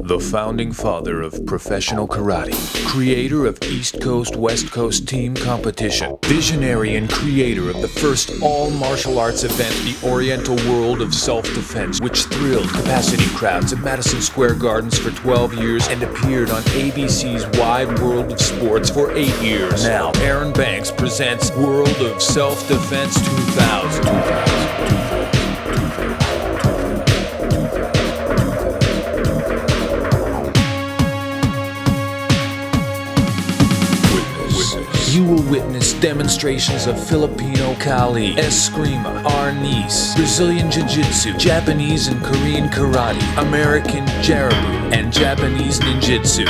the founding father of professional karate, creator of East Coast West Coast team competition, visionary and creator of the first all martial arts event, the Oriental World of Self-Defense, which thrilled capacity crowds at Madison Square Gardens for 12 years and appeared on ABC's Wide World of Sports for 8 years. Now, Aaron Banks presents World of Self-Defense 2000. You will witness demonstrations of Filipino Kali, Eskrima, Ernest, Brazilian Jiu-Jitsu, Japanese and Korean Karate, American JARIBU, and Japanese Ninjitsu.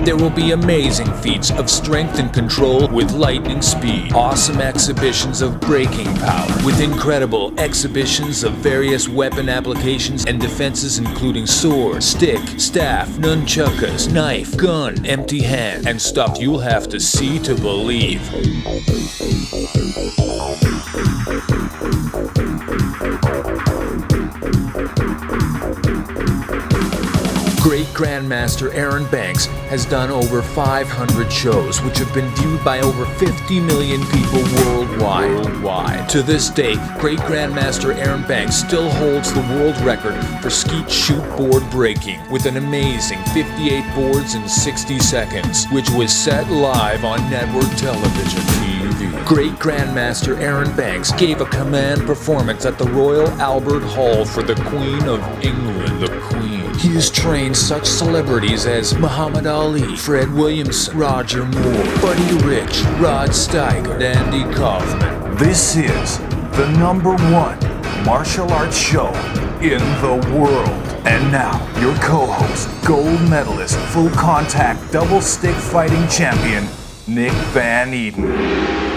There will be amazing feats of strength and control with lightning speed, awesome exhibitions of breaking power, with incredible exhibitions of various weapon applications and defenses including sword, stick, staff, nunchuckas, knife, gun, empty hand, and stuff you'll have to see to believe. Great Grandmaster Aaron Banks has done over 500 shows, which have been viewed by over 50 million people worldwide. To this day, Great Grandmaster Aaron Banks still holds the world record for skeet shoot board breaking, with an amazing 58 boards in 60 seconds, which was set live on network television TV. Great Grandmaster Aaron Banks gave a command performance at the Royal Albert Hall for the Queen of England, the Queen. He has trained such celebrities as Muhammad Ali, Fred Williamson, Roger Moore, Buddy Rich, Rod Steiger, and Andy Kaufman. This is the #1 martial arts show in the world. And now, your co-host, gold medalist, full contact, double stick fighting champion, Nick Van Eeden.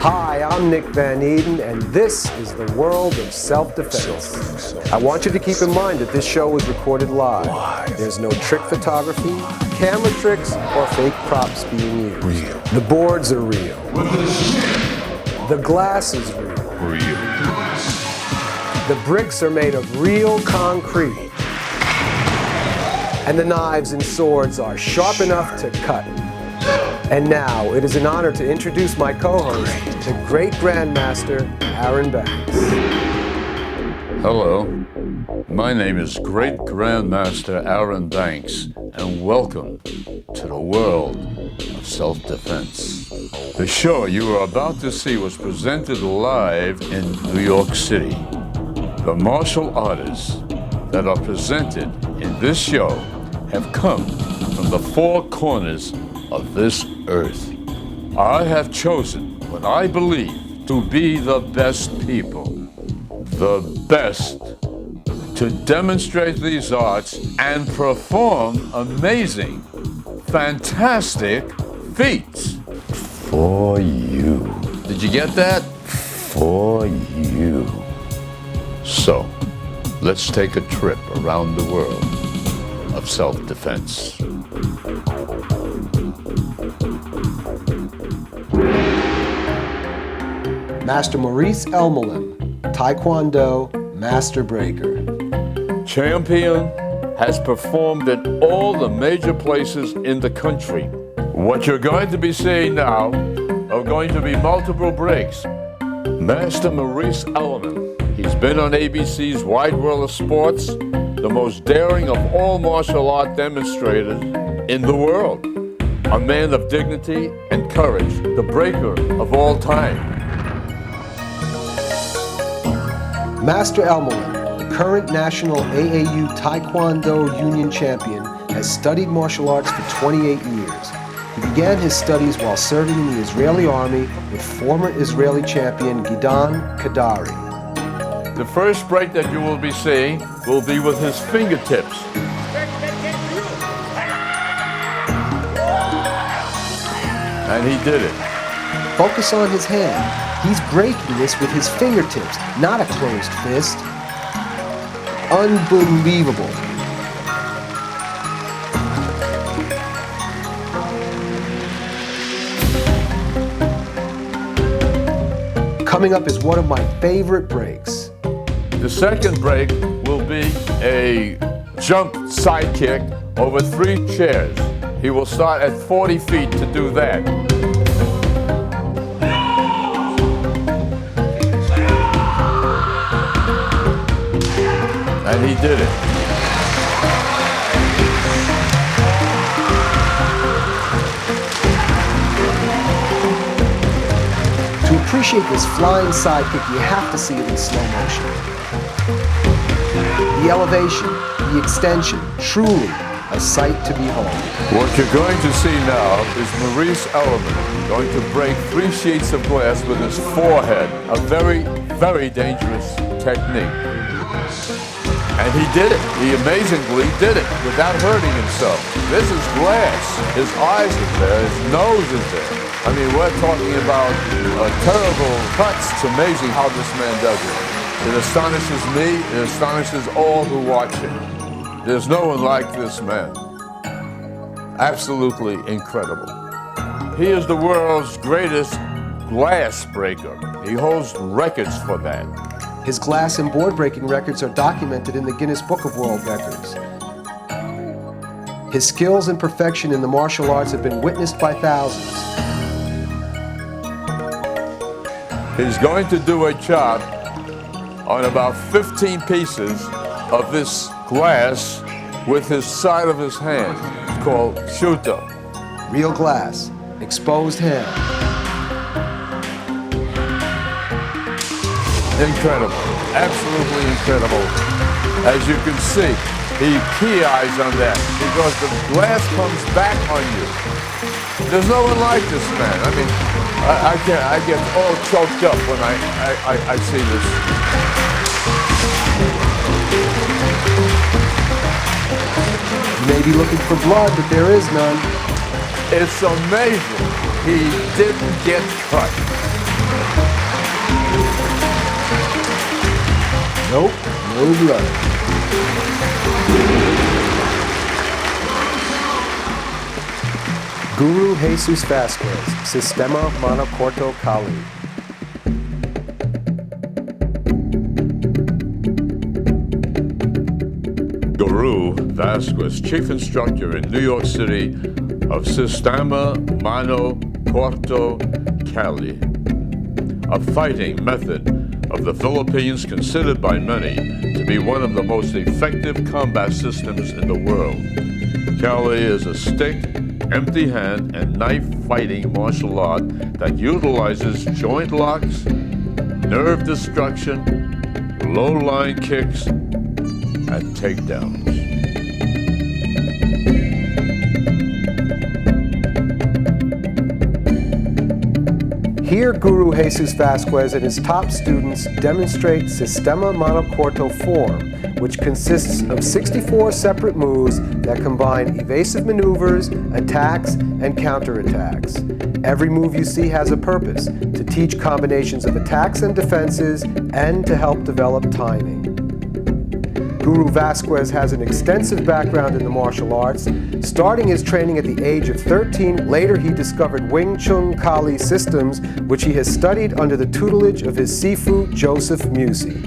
Hi, I'm Nick Van Eeden, and this is the World of Self-Defense. I want you to keep in mind that this show was recorded live. There's no trick photography, camera tricks, or fake props being used. Real. The boards are real. The glass is real. The bricks are made of real concrete. And the knives and swords are sharp enough to cut. And now, it is an honor to introduce my co-host, the Great Grandmaster, Aaron Banks. Hello, my name is Great Grandmaster Aaron Banks, and welcome to the World of Self-Defense. The show you are about to see was presented live in New York City. The martial artists that are presented in this show have come from the four corners of this earth. I have chosen what I believe to be the best people, the best to demonstrate these arts and perform amazing, fantastic feats. For you. Did you get that? For you. So, let's take a trip around the world of self-defense. Master Maurice Elmalem, Taekwondo Master Breaker. Champion has performed at all the major places in the country. What you're going to be seeing now are going to be multiple breaks. Master Maurice Elmalem, he's been on ABC's Wide World of Sports, the most daring of all martial art demonstrators in the world. A man of dignity and courage, the breaker of all time. Master Elmalem, the current national AAU Taekwondo Union champion, has studied martial arts for 28 years. He began his studies while serving in the Israeli army with former Israeli champion Eeden Kadari. The first break that you will be seeing will be with his fingertips. And he did it. Focus on his hand. He's breaking this with his fingertips, not a closed fist. Unbelievable. Coming up is one of my favorite breaks. The second break will be a jump side kick over 3 chairs. He will start at 40 feet to do that. And he did it. To appreciate this flying sidekick, you have to see it in slow motion. The elevation, the extension, truly a sight to behold. What you're going to see now is Maurice Elton going to break 3 sheets of glass with his forehead. A very, very dangerous technique. And he did it. He amazingly did it without hurting himself. This is glass. His eyes are there. His nose is there. I mean, we're talking about terrible cuts. It's amazing how this man does it. It astonishes me. It astonishes all who watch it. There's no one like this man. Absolutely incredible. He is the world's greatest glass breaker. He holds records for that. His glass and board breaking records are documented in the Guinness Book of World Records. His skills and perfection in the martial arts have been witnessed by thousands. He's going to do a chop on about 15 pieces of this glass with his side of his hand. It's called Shuto. Real glass, exposed hand. Incredible, absolutely incredible. As you can see, he key eyes on that because the glass comes back on you. There's no one like this man. I mean, I get all choked up when I see this. You may be looking for blood, but there is none. It's amazing. He didn't get cut. Nope, no blood. Guru Jesus Vasquez, Sistema Mano Corto Kali. Guru Vasquez, chief instructor in New York City of Sistema Mano Corto Kali, a fighting method of the Philippines considered by many to be one of the most effective combat systems in the world. Kali is a stick, empty hand, and knife fighting martial art that utilizes joint locks, nerve destruction, low-line kicks, and takedowns. Here, Guru Jesus Vasquez and his top students demonstrate Sistema Mano Corto form, which consists of 64 separate moves that combine evasive maneuvers, attacks, and counterattacks. Every move you see has a purpose, to teach combinations of attacks and defenses, and to help develop timing. Guru Vasquez has an extensive background in the martial arts. Starting his training at the age of 13, later he discovered Wing Chun Kali systems, which he has studied under the tutelage of his Sifu Joseph Musi.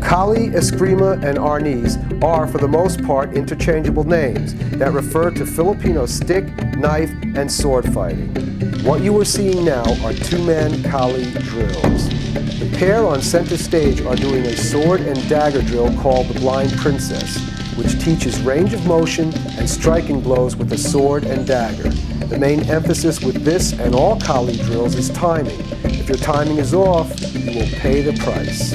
Kali, Eskrima, and Ernest are, for the most part, interchangeable names that refer to Filipino stick, knife, and sword fighting. What you are seeing now are 2-man Kali drills. The pair on center stage are doing a sword and dagger drill called the Blind Princess, which teaches range of motion and striking blows with the sword and dagger. The main emphasis with this and all Kali drills is timing. If your timing is off, you will pay the price.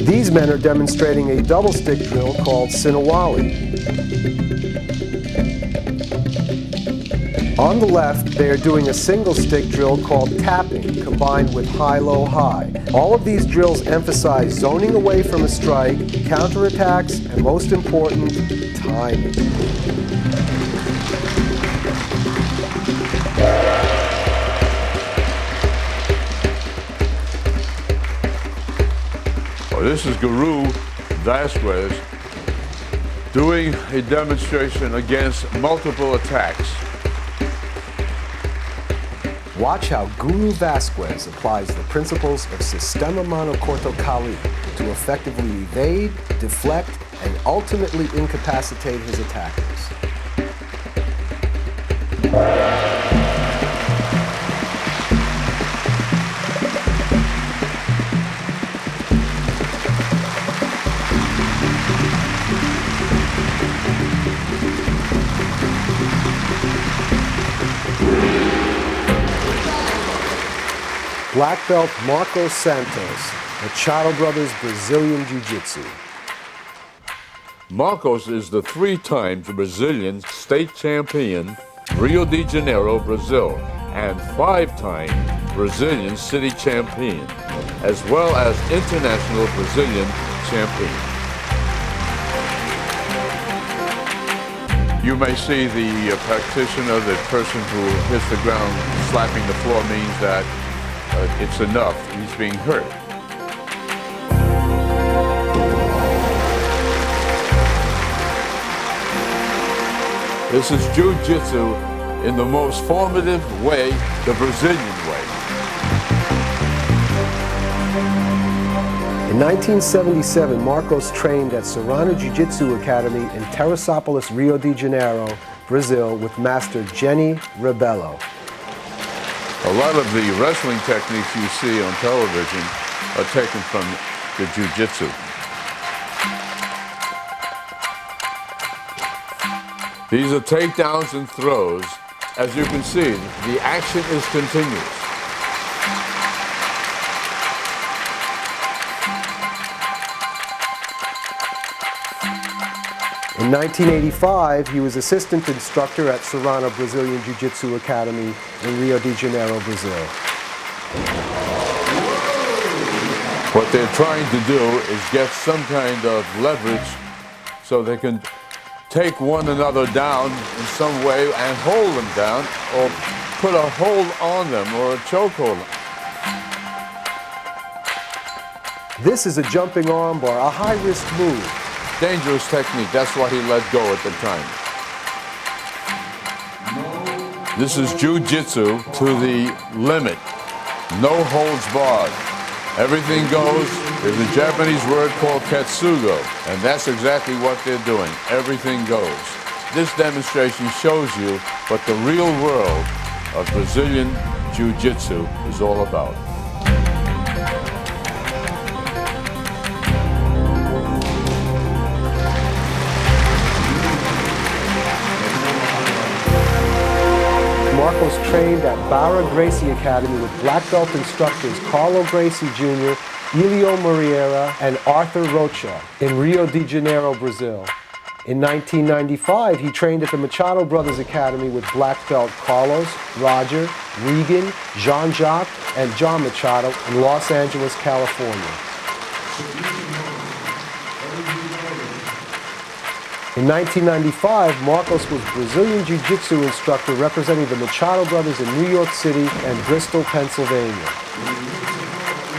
These men are demonstrating a double stick drill called Sinawali. On the left, they are doing a single stick drill called tapping, combined with high-low-high. All of these drills emphasize zoning away from a strike, counterattacks, and most important, timing. Well, this is Guru Vasquez doing a demonstration against multiple attacks. Watch how Guru VASQUEZ applies the principles of SISTEMA MANO CORTO KALI to effectively evade, deflect, and ultimately incapacitate his attackers. Black belt Marcos Santos, Machado Brothers Brazilian Jiu-Jitsu. Marcos is the 3-time Brazilian state champion, Rio de Janeiro, Brazil, and 5-time Brazilian city champion, as well as international Brazilian champion. You may see the practitioner, the person who hits the ground slapping the floor means that it's enough, he's being hurt. This is Jiu-Jitsu in the most formative way, the Brazilian way. In 1977, Marcos trained at Serrano Jiu-Jitsu Academy in Teresópolis, Rio de Janeiro, Brazil, with Master Jenny Rebello. A lot of the wrestling techniques you see on television are taken from the Jiu-Jitsu. These are takedowns and throws. As you can see, the action is continuous. In 1985, he was assistant instructor at Serrano Brazilian Jiu-Jitsu Academy in Rio de Janeiro, Brazil. What they're trying to do is get some kind of leverage so they can take one another down in some way and hold them down, or put a hold on them or a chokehold. This is a jumping armbar, a high-risk move. Dangerous technique, that's why he let go at the time. This is Jiu-Jitsu to the limit. No holds barred. Everything goes. There's a Japanese word called katsugo, and that's exactly what they're doing. Everything goes. This demonstration shows you what the real world of Brazilian Jiu-Jitsu is all about. Marcos trained at Barra Gracie Academy with black belt instructors Carlo Gracie Jr., Elio Moreira, and Arthur Rocha in Rio de Janeiro, Brazil. In 1995, he trained at the Machado Brothers Academy with black belt Carlos, Roger, Regan, Jean-Jacques, and John Machado in Los Angeles, California. In 1995, Marcos was Brazilian Jiu-Jitsu instructor representing the Machado Brothers in New York City and Bristol, Pennsylvania.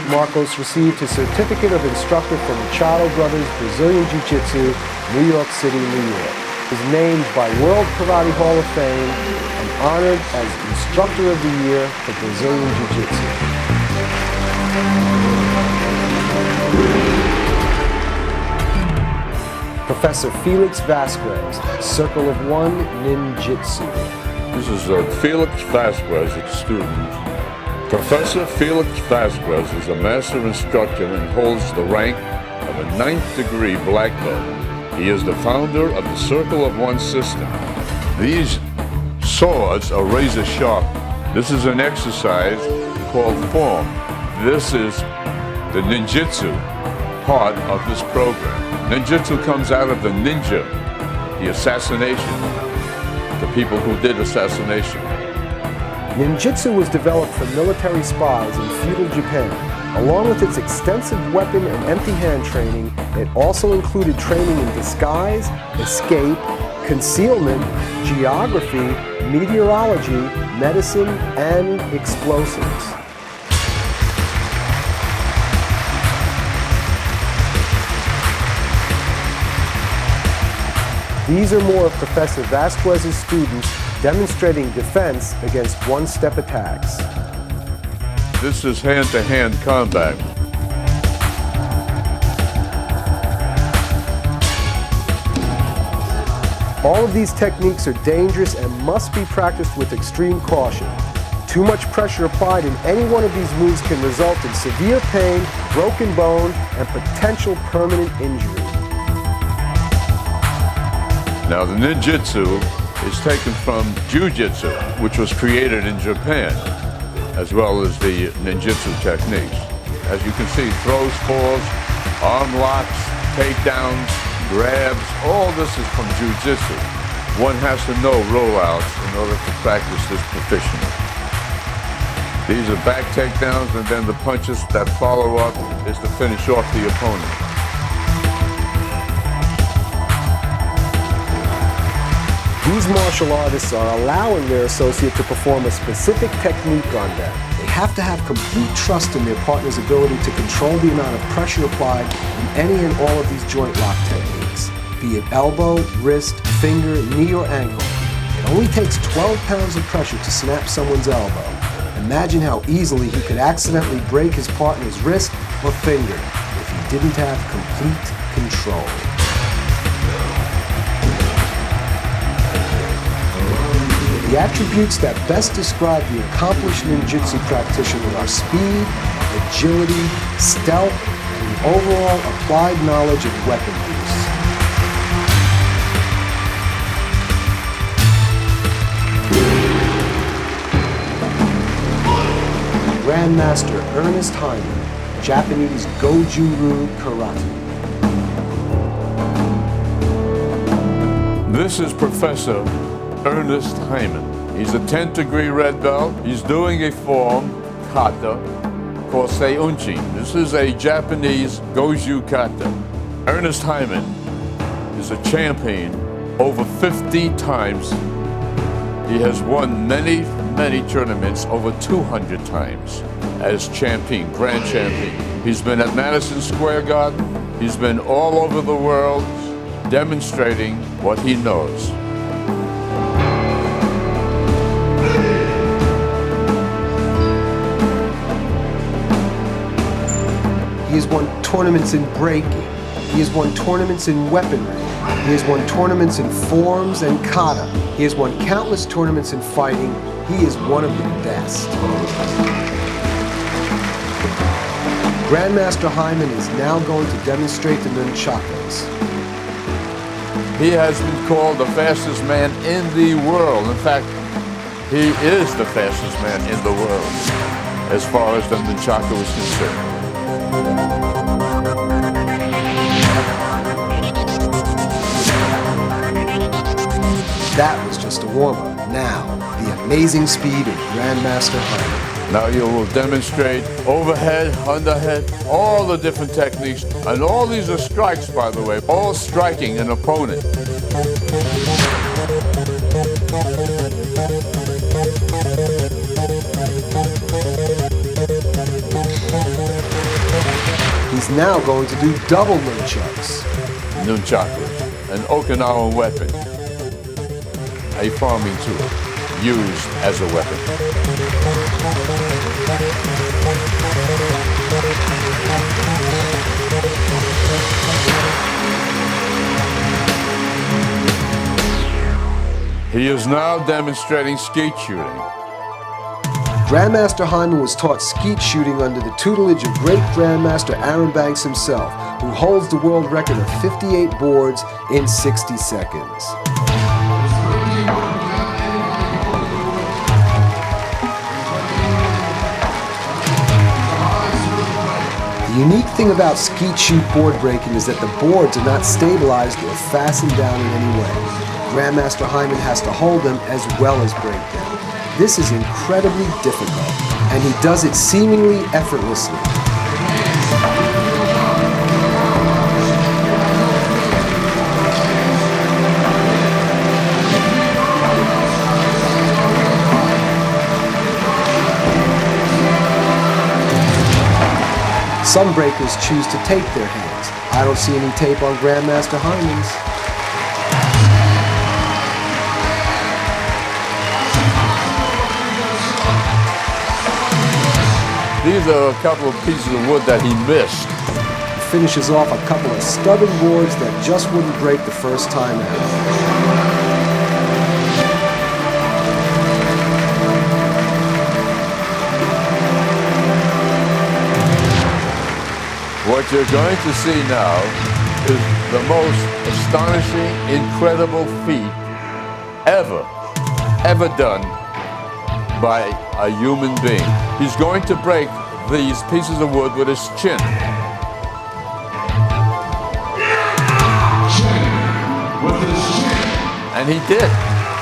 Marcos received his certificate of instructor from Machado Brothers Brazilian Jiu-Jitsu, New York City, New York. He was named by World Karate Hall of Fame and honored as Instructor of the Year for Brazilian Jiu-Jitsu. Professor Felix VASQUEZ, Circle of One Ninjitsu. This is Felix VASQUEZ, a student. Professor Felix VASQUEZ is a master instructor and holds the rank of a 9th degree black belt. He is the founder of the Circle of One system. These swords are razor sharp. This is an exercise called form. This is the ninjitsu part of this program. Ninjitsu comes out of the ninja, the assassination, the people who did assassination. Ninjitsu was developed for military spies in feudal Japan. Along with its extensive weapon and empty hand training, it also included training in disguise, escape, concealment, geography, meteorology, medicine, and explosives. These are more of Professor VASQUEZ's students demonstrating defense against one-step attacks. This is hand-to-hand combat. All of these techniques are dangerous and must be practiced with extreme caution. Too much pressure applied in any one of these moves can result in severe pain, broken bone, and potential permanent injury. Now the ninjitsu is taken from jiu-jitsu, which was created in Japan, as well as the ninjitsu techniques. As you can see, throws, falls, arm locks, takedowns, grabs, all this is from jiu-jitsu. One has to know rollouts in order to practice this proficiently. These are back takedowns, and then the punches that follow up is to finish off the opponent. These martial artists are allowing their associate to perform a specific technique on them. They have to have complete trust in their partner's ability to control the amount of pressure applied in any and all of these joint lock techniques, be it elbow, wrist, finger, knee, or ankle. It only takes 12 pounds of pressure to snap someone's elbow. Imagine how easily he could accidentally break his partner's wrist or finger if he didn't have complete control. The attributes that best describe the accomplished ninjitsu practitioner are speed, agility, stealth, and the overall applied knowledge of weapon use. Grandmaster Ernest Hyman, Japanese Goju-Ryu Karate. This is Professor Ernest Hyman. He's a 10th degree red belt. He's doing a form, kata, called seiunchin. This is a Japanese Goju kata. Ernest Hyman is a champion over 50 times. He has won many tournaments, over 200 times as champion, grand champion. He's been at Madison Square Garden. He's been all over the world demonstrating what he knows. He has won tournaments in breaking. He has won tournaments in weaponry. He has won tournaments in forms and kata. He has won countless tournaments in fighting. He is one of the best. Grandmaster Hyman is now going to demonstrate the nunchakus. He has been called the fastest man in the world. In fact, he is the fastest man in the world as far as the nunchaku is concerned. That was just a warm-up. Now, the amazing speed of Grandmaster Hyman. Now you will demonstrate overhead, underhead, all the different techniques. And all these are strikes, by the way, all striking an opponent. He's now going to do double nunchucks. Nunchakus, an Okinawan weapon, a farming tool, used as a weapon. He is now demonstrating skeet shooting. Grandmaster Hyman was taught skeet shooting under the tutelage of great Grandmaster Aaron Banks himself, who holds the world record of 58 boards in 60 seconds. The unique thing about skeet shoot board breaking is that the boards are not stabilized or fastened down in any way. Grandmaster Hyman has to hold them as well as break them. This is incredibly difficult, and he does it seemingly effortlessly. Some breakers choose to tape their hands. I don't see any tape on Grandmaster Hyman's. These are a couple of pieces of wood that he missed. He finishes off a couple of stubborn boards that just wouldn't break the first time out. What you're going to see now is the most astonishing, incredible feat ever done by a human being. He's going to break these pieces of wood with his chin. And he did.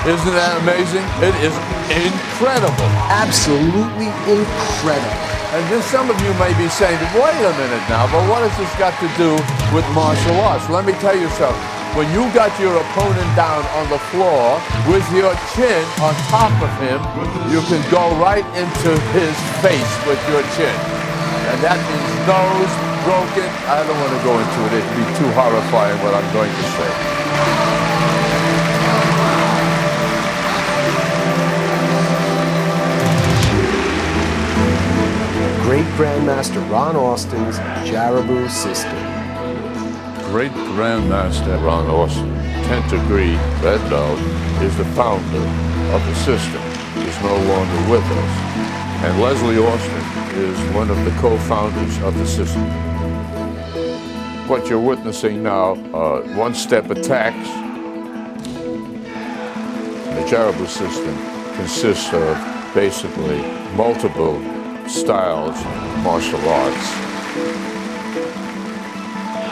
Isn't that amazing? It is incredible. Absolutely incredible. And then some of you may be saying, wait a minute now, but what has this got to do with martial arts? Let me tell you something. When you got your opponent down on the floor with your chin on top of him, you can go right into his face with your chin. And that means nose broken. I don't want to go into it. It'd be too horrifying what I'm going to say. Great Grandmaster Ron Austin's JARIBU system. Great Grandmaster Ron Austin, 10th degree red belt, is the founder of the system. He's no longer with us. And Leslie Austin is one of the co-founders of the system. What you're witnessing now are one-step attacks. The JARIBU system consists of basically multiple styles of martial arts.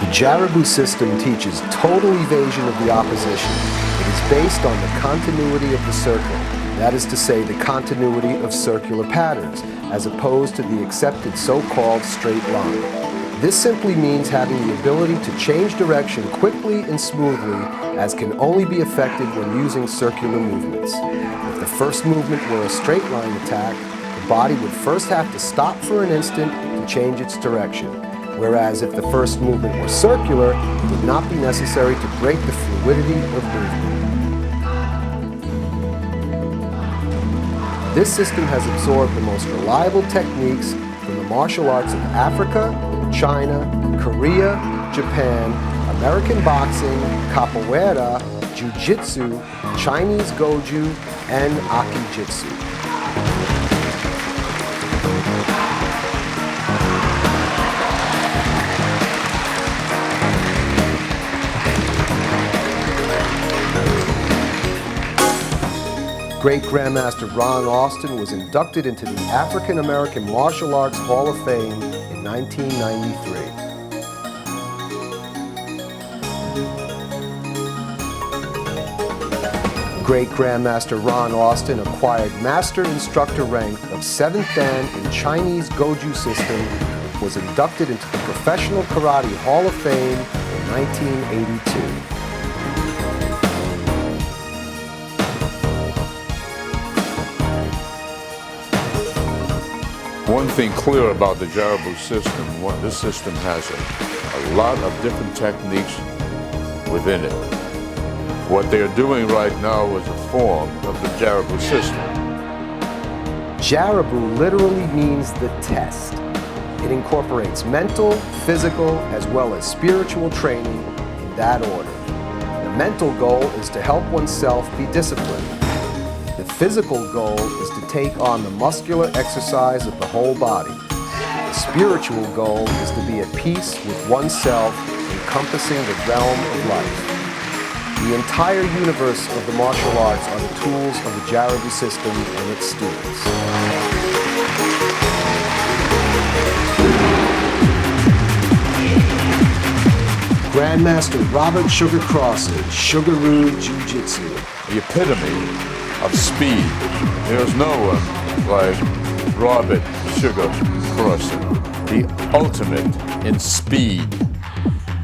The JARIBU system teaches total evasion of the opposition. It is based on the continuity of the circle, that is to say, the continuity of circular patterns, as opposed to the accepted so-called straight line. This simply means having the ability to change direction quickly and smoothly, as can only be effected when using circular movements. If the first movement were a straight line attack, the body would first have to stop for an instant to change its direction, whereas if the first movement were circular, it would not be necessary to break the fluidity of movement. This system has absorbed the most reliable techniques from the martial arts of Africa, China, Korea, Japan, American boxing, capoeira, jiu-jitsu, Chinese goju, and aki-jitsu. Great Grandmaster Ron Austin was inducted into the African American Martial Arts Hall of Fame in 1993. Great Grandmaster Ron Austin acquired Master Instructor rank of 7th Dan in Chinese Goju system, was inducted into the Professional Karate Hall of Fame in 1982. One thing clear about the JARIBU system, this system has a lot of different techniques within it. What they're doing right now is a form of the JARIBU system. JARIBU literally means the test. It incorporates mental, physical, as well as spiritual training in that order. The mental goal is to help oneself be disciplined. The physical goal is to take on the muscular exercise of the whole body. The spiritual goal is to be at peace with oneself, encompassing the realm of life. The entire universe of the martial arts are the tools of the JARIBU system and its students. Grandmaster Robert Sugar CROSSON, Sugaroo Jiu-Jitsu. The epitome of speed. There's no one like Robert Sugar CROSSON, the ultimate in speed.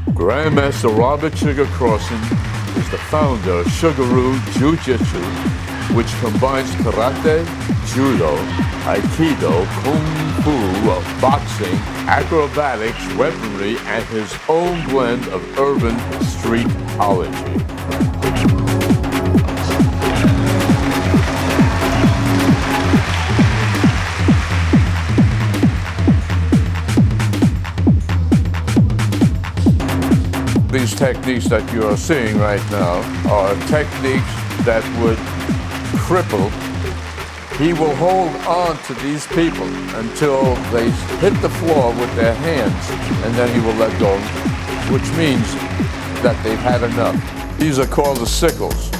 Grandmaster Robert Sugar CROSSON is the founder of Sugaroo Jiu-Jitsu, which combines karate, judo, aikido, kung fu, boxing, acrobatics, weaponry, and his own blend of urban streetology. techniques that you are seeing right now are techniques that would cripple. He will hold on to these people until they hit the floor with their hands, and then he will let go, which means that they've had enough. These are called the sickles,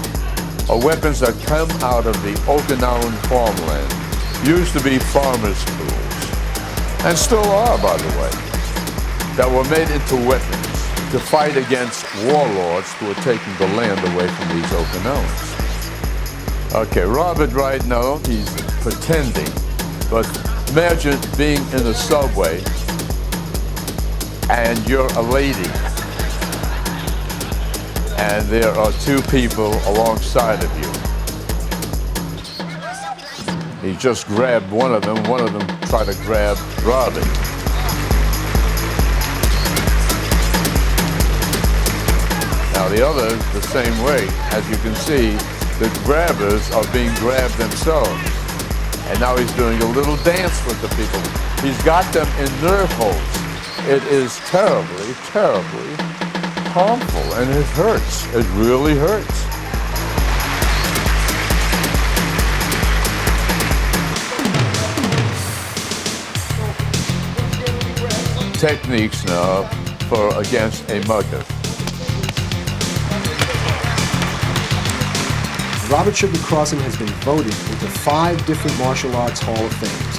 or weapons that come out of the Okinawan farmland. Used to be farmers' tools, and still are, by the way, that were made into weapons to fight against warlords who are taking the land away from these Okinawans. Okay, Robert right now, he's pretending, but imagine being in a subway and you're a lady and there are two people alongside of you. He just grabbed one of them tried to grab Robert. Now the other, the same way, as you can see, the grabbers are being grabbed themselves. And now he's doing a little dance with the people. He's got them in nerve holds. It is terribly, terribly harmful, and it hurts. It really hurts. Techniques now for against a mugger. Robert Sugar Crosson has been voted into 5 different martial arts Hall of Fames.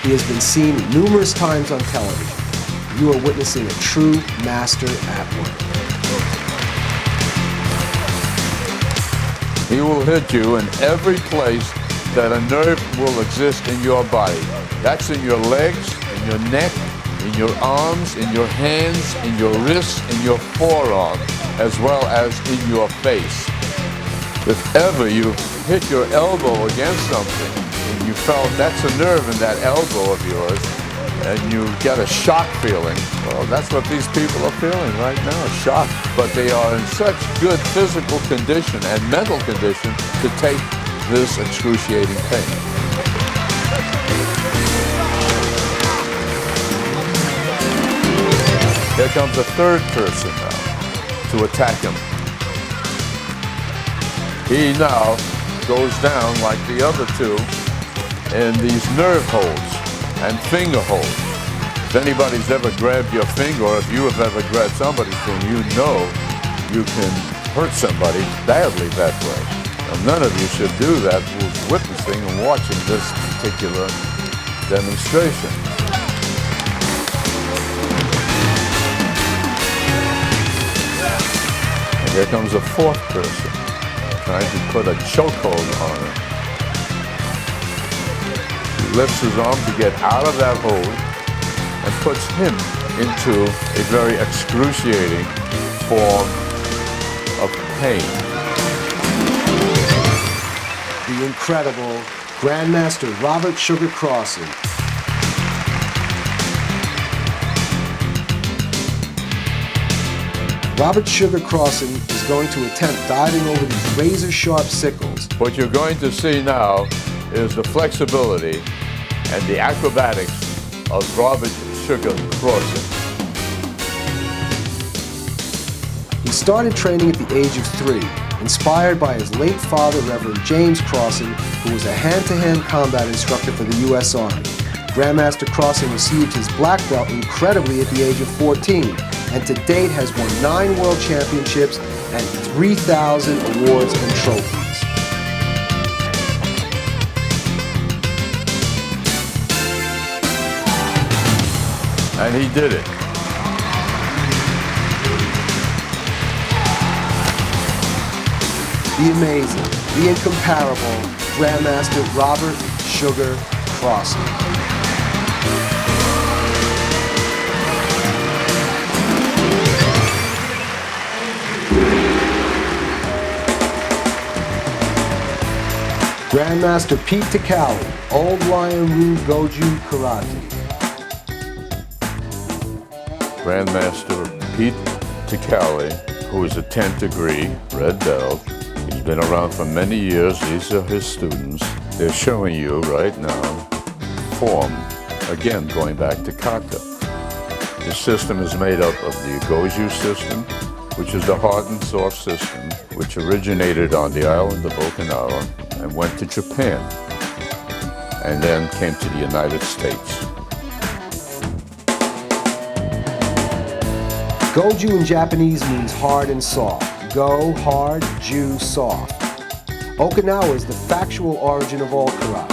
He has been seen numerous times on television. You are witnessing a true master at work. He will hit you in every place that a nerve will exist in your body. That's in your legs, in your neck, in your arms, in your hands, in your wrists, in your forearm, as well as in your face. If ever you hit your elbow against something and you felt that's a nerve in that elbow of yours and you get a shock feeling, well, that's what these people are feeling right now, shock. But they are in such good physical condition and mental condition to take this excruciating pain. Here comes a third person now to attack him. He now goes down like the other two in these nerve holds and finger holds. If anybody's ever grabbed your finger, or if you have ever grabbed somebody's finger, you know you can hurt somebody badly that way. Now, none of you should do that who's witnessing and watching this particular demonstration. And here comes a fourth person, trying to put a chokehold on him. He lifts his arm to get out of that hold and puts him into a very excruciating form of pain. The incredible Grandmaster Robert Sugar Crosson. Robert Sugar Crosson is going to attempt diving over these razor-sharp sickles. What you're going to see now is the flexibility and the acrobatics of Robert Sugar Crosson. He started training at the age of 3, inspired by his late father, Reverend James Crosson, who was a hand-to-hand combat instructor for the U.S. Army. Grandmaster Crosson received his black belt incredibly at the age of 14, and to date has won 9 world championships and 3,000 awards and trophies. And he did it. The amazing, the incomparable Grandmaster Robert Sugar Crosson. Grandmaster Pete TICALI, Old Lion Ru Goju Karate. Grandmaster Pete TICALI, who is a 10th degree red belt. He's been around for many years. These are his students. They're showing you right now form, again going back to kata. The system is made up of the Goju system which is the hard and soft system, which originated on the island of Okinawa and went to Japan, and then came to the United States. Goju in Japanese means hard and soft. Go, hard, ju, soft. Okinawa is the factual origin of all karate.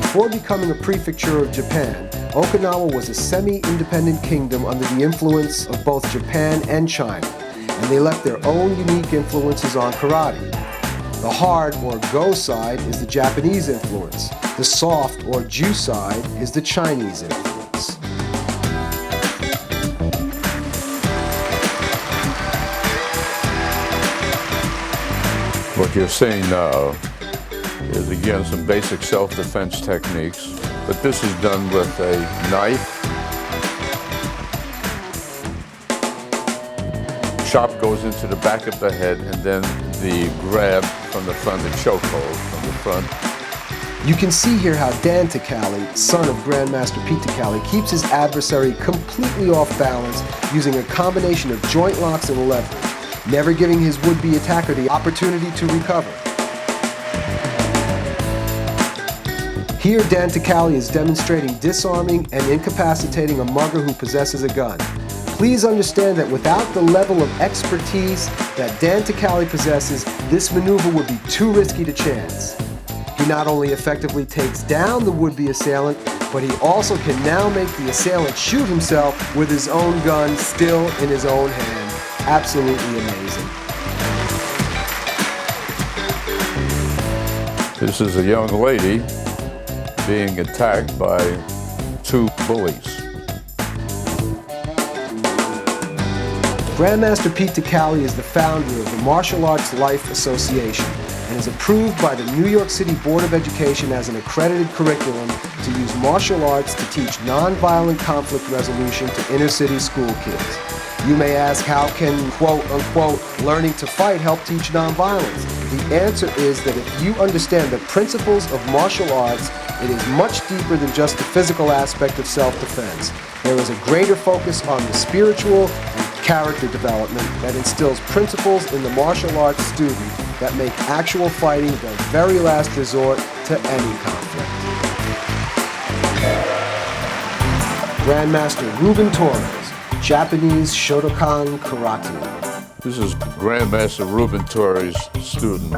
Before becoming a prefecture of Japan, Okinawa was a semi-independent kingdom under the influence of both Japan and China, and they left their own unique influences on karate. The hard or go side is the Japanese influence. The soft or ju side is the Chinese influence. What you're seeing now is again some basic self-defense techniques, but this is done with a knife. Chop goes into the back of the head, and then the grab from the front, the chokehold from the front. You can see here how Dan TICALI, son of Grandmaster Pete TICALI, keeps his adversary completely off balance using a combination of joint locks and leverage, never giving his would-be attacker the opportunity to recover. Here, Dan TICALI is demonstrating disarming and incapacitating a mugger who possesses a gun. Please understand that without the level of expertise that Dan TICALI possesses, this maneuver would be too risky to chance. He not only effectively takes down the would-be assailant, but he also can now make the assailant shoot himself with his own gun still in his own hand. Absolutely amazing. This is a young lady being attacked by two bullies. Grandmaster Pete TICALI is the founder of the Martial Arts Life Association and is approved by the New York City Board of Education as an accredited curriculum to use martial arts to teach nonviolent conflict resolution to inner-city school kids. You may ask, how can, quote-unquote, learning to fight help teach nonviolence? The answer is that if you understand the principles of martial arts, it is much deeper than just the physical aspect of self-defense. There is a greater focus on the spiritual and character development that instills principles in the martial arts student that make actual fighting the very last resort to any conflict. Grandmaster RUBEN Torres, Japanese Shotokan Karate. This is Grandmaster RUBEN Torres' student.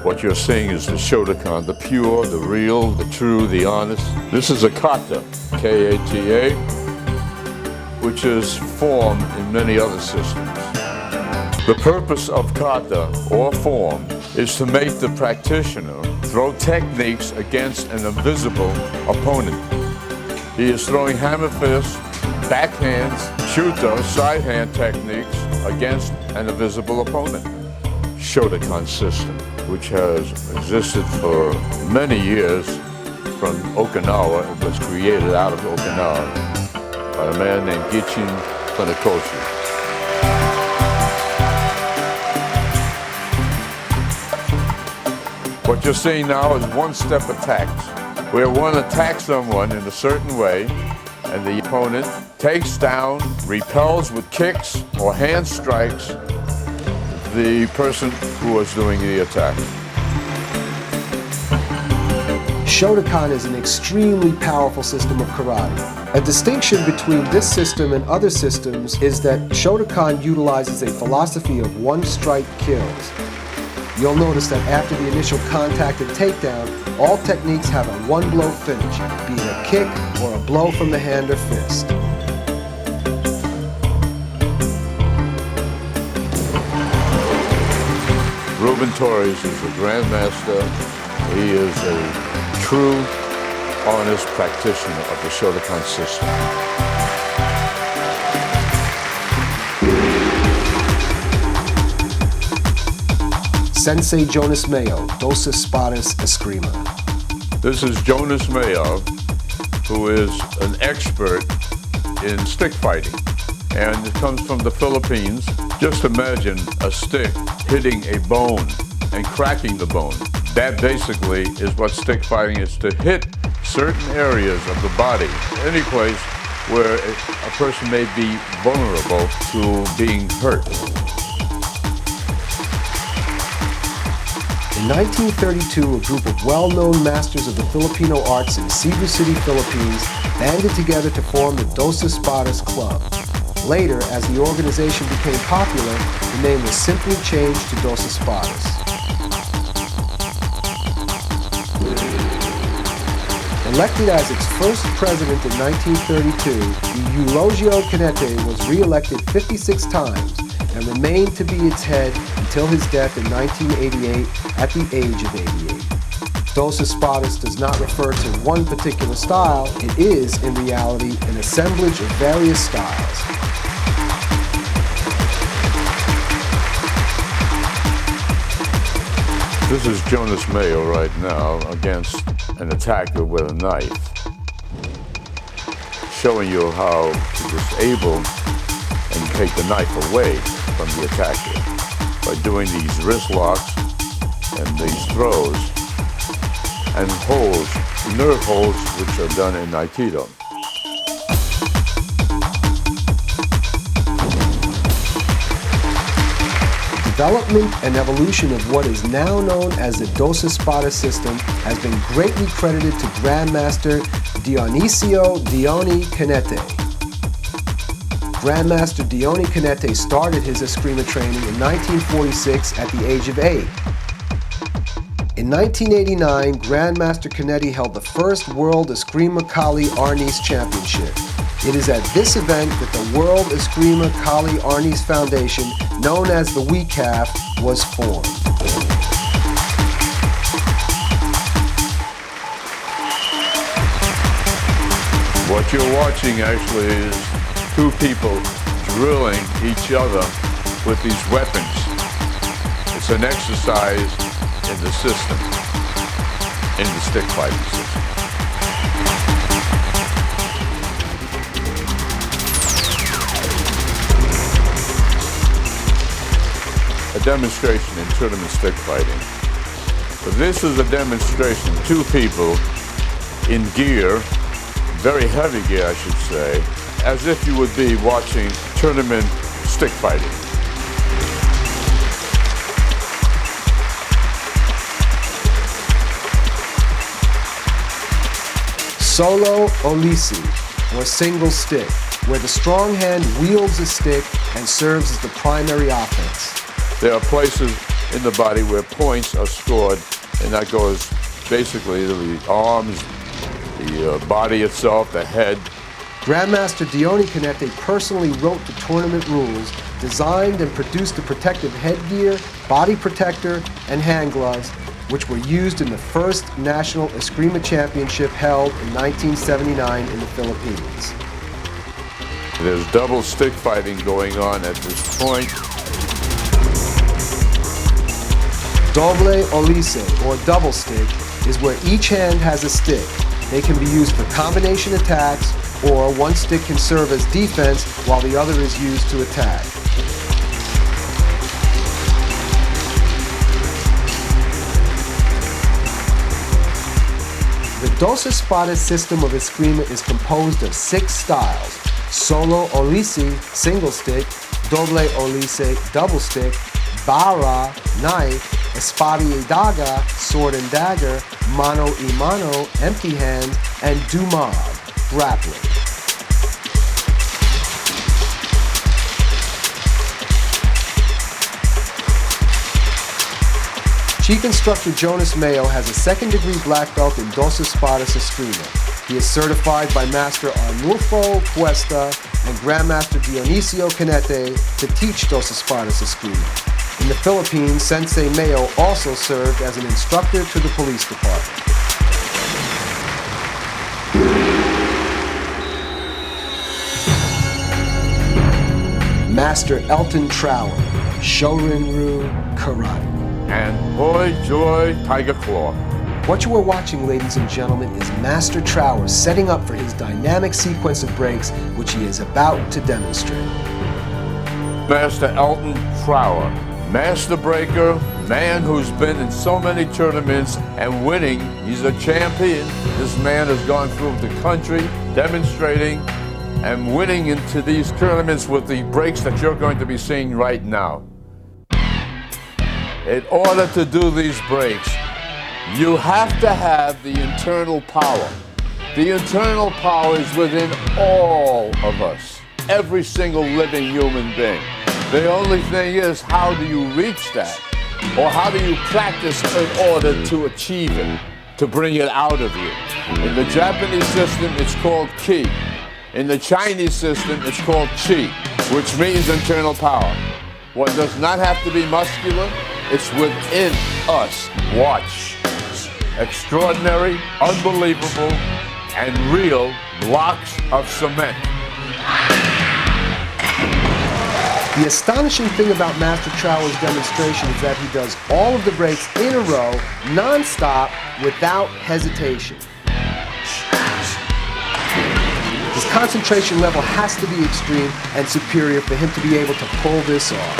What you're seeing is the Shotokan, the pure, the real, the true, the honest. This is a kata, K-A-T-A, which is formed in many other systems. The purpose of kata, or form, is to make the practitioner throw techniques against an invisible opponent. He is throwing hammer fists, backhands, shuto, side hand techniques against an invisible opponent. Shotokan system, which has existed for many years from Okinawa. It was created out of Okinawa by a man named Gichin Funakoshi. What you're seeing now is one-step attacks, where one attacks someone in a certain way, and the opponent takes down, repels with kicks or hand strikes the person who was doing the attack. Shotokan is an extremely powerful system of karate. A distinction between this system and other systems is that Shotokan utilizes a philosophy of one strike kills. You'll notice that after the initial contact and takedown, all techniques have a one-blow finish, be it a kick or a blow from the hand or fist. RUBEN Torres is a grandmaster. He is a true, honest practitioner of the Shotokan system. Sensei Jonas MAYO, DOCE Espadas ESKRIMA. This is Jonas MAYO, who is an expert in stick fighting, and it comes from the Philippines. Just imagine a stick hitting a bone. and cracking the bone. That basically is what stick fighting is, to hit certain areas of the body, any place where a person may be vulnerable to being hurt. In 1932, a group of well-known masters of the Filipino arts in Cebu City, Philippines, banded together to form the DOCE Espadas Club. Later, as the organization became popular, the name was simply changed to DOCE Espadas. Elected as its first president in 1932, the JIU-JITSU was re-elected 56 times and remained to be its head until his death in 1988 at the age of 88. DOCE Espadas does not refer to one particular style, it is, in reality, an assemblage of various styles. This is Jonas Mayo right now against an attacker with a knife, showing you how to disable and take the knife away from the attacker by doing these wrist locks and these throws and holds, nerve holds, which are done in Aikido. Development and evolution of what is now known as the DOCE Espadas system has been greatly credited to Grandmaster Dionisio Diony Canete. Grandmaster Diony Canete started his Eskrima training in 1946 at the age of 8. In 1989, Grandmaster Canete held the first World Eskrima Kali Arnis Championship. It is at this event that the World Eskrima Kali Arnis Foundation, known as the WCAF, was formed. What you're watching actually is two people drilling each other with these weapons. It's an exercise in the system, in the stick fighting system. A demonstration in tournament stick fighting. But this is a demonstration, two people in gear, very heavy gear I should say, as if you would be watching tournament stick fighting. Solo Olisi, or single stick, where the strong hand wields a stick and serves as the primary offense. There are places in the body where points are scored, and that goes basically to the arms, the body itself, the head. Grandmaster Diony Canete personally wrote the tournament rules, designed and produced the protective headgear, body protector, and hand gloves, which were used in the first National Eskrima Championship held in 1979 in the Philippines. There's double stick fighting going on at this point. Doble Olisi, or double stick, is where each hand has a stick. They can be used for combination attacks, or one stick can serve as defense while the other is used to attack. The DOCE Espadas system of Eskrima is composed of 6 styles: Solo Olisi, single stick; Doble Olisi, double stick; Bara, knife; Espada y daga, sword and dagger; Mano y mano, empty hands; and Dumag, grappling. Chief Instructor Jonas Mayo has a second-degree black belt in DOCE Espadas Eskrima. He is certified by Master Arnulfo Cuesta and Grandmaster Dionisio Canete to teach DOCE Espadas Eskrima. In the Philippines, Sensei Mayo also served as an instructor to the police department. Master Elton Trower, Shorin-Ryu Karate. And boy, joy, tiger claw. What you are watching, ladies and gentlemen, is Master Trower setting up for his dynamic sequence of breaks, which he is about to demonstrate. Master Elton Trower, Master breaker, man who's been in so many tournaments and winning. He's a champion. This man has gone through the country demonstrating and winning into these tournaments with the breaks that you're going to be seeing right now. In order to do these breaks, you have to have the internal power. The internal power is within all of us, every single living human being. The only thing is, how do you reach that? Or how do you practice in order to achieve it, to bring it out of you? In the Japanese system, it's called ki. In the Chinese system, it's called chi, which means internal power. What does not have to be muscular, it's within us. Watch. Extraordinary, unbelievable, and real blocks of cement. The astonishing thing about Master Trower's demonstration is that he does all of the breaks in a row, non-stop, without hesitation. His concentration level has to be extreme and superior for him to be able to pull this off.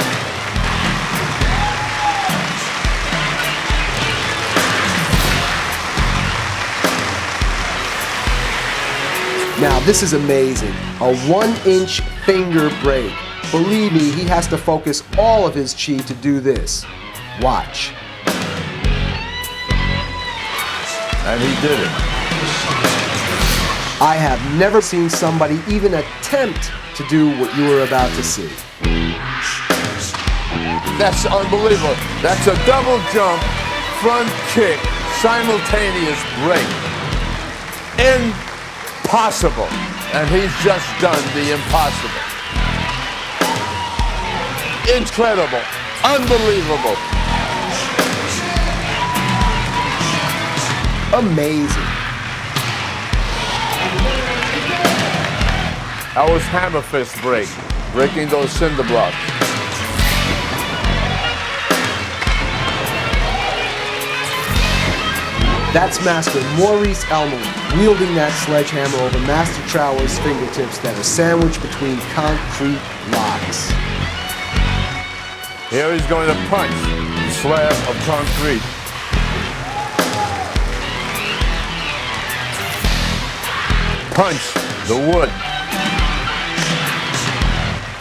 Now this is amazing, a 1-inch finger break. Believe me, he has to focus all of his chi to do this. Watch. And he did it. I have never seen somebody even attempt to do what you are about to see. That's unbelievable. That's a double jump, front kick, simultaneous break. Impossible. And he's just done the impossible. Incredible, unbelievable. Amazing. That was hammer fist break, breaking those cinder blocks. That's Master Maurice Elmalem wielding that sledgehammer over Master Trower's fingertips that are sandwiched between concrete blocks. Here he's going to punch the slab of concrete. Punch the wood.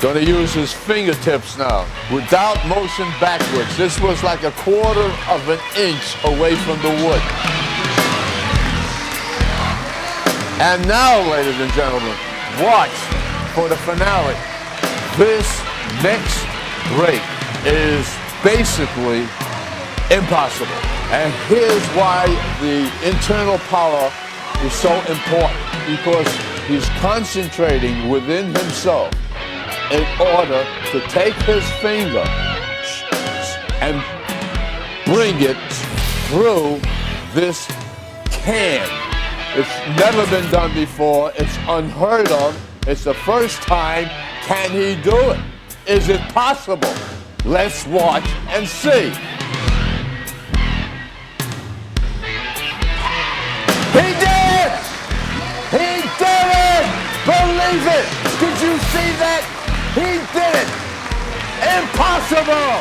Going to use his fingertips now, without motion backwards. This was like a 1/4 of an inch away from the wood. And now, ladies and gentlemen, watch for the finale. This next break is basically impossible. And here's why the internal power is so important, because he's concentrating within himself in order to take his finger and bring it through this can. It's never been done before. It's unheard of. It's the first time. Can he do it? Is it possible? Let's watch and see. He did it! He did it! Believe it! Did you see that? He did it! Impossible!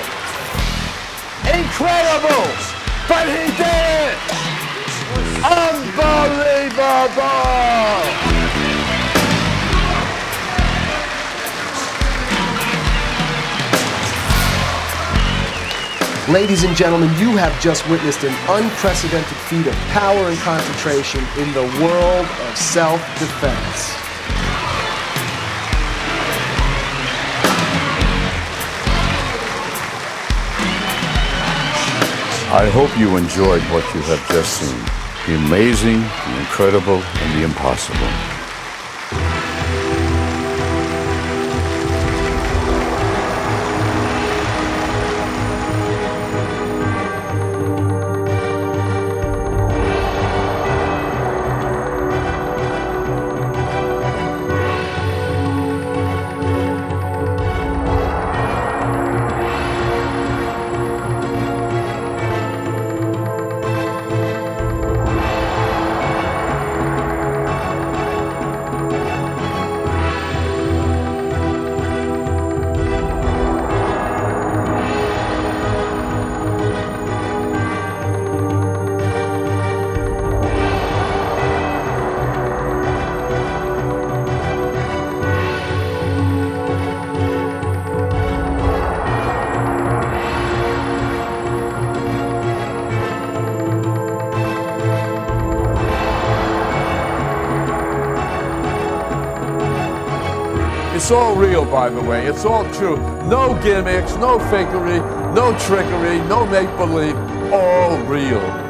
Incredible! But he did it! Unbelievable! Ladies and gentlemen, you have just witnessed an unprecedented feat of power and concentration in the world of self-defense. I hope you enjoyed what you have just seen. The amazing, the incredible, and the impossible. It's all real, by the way. It's all true. No gimmicks, no fakery, no trickery, no make-believe. All real.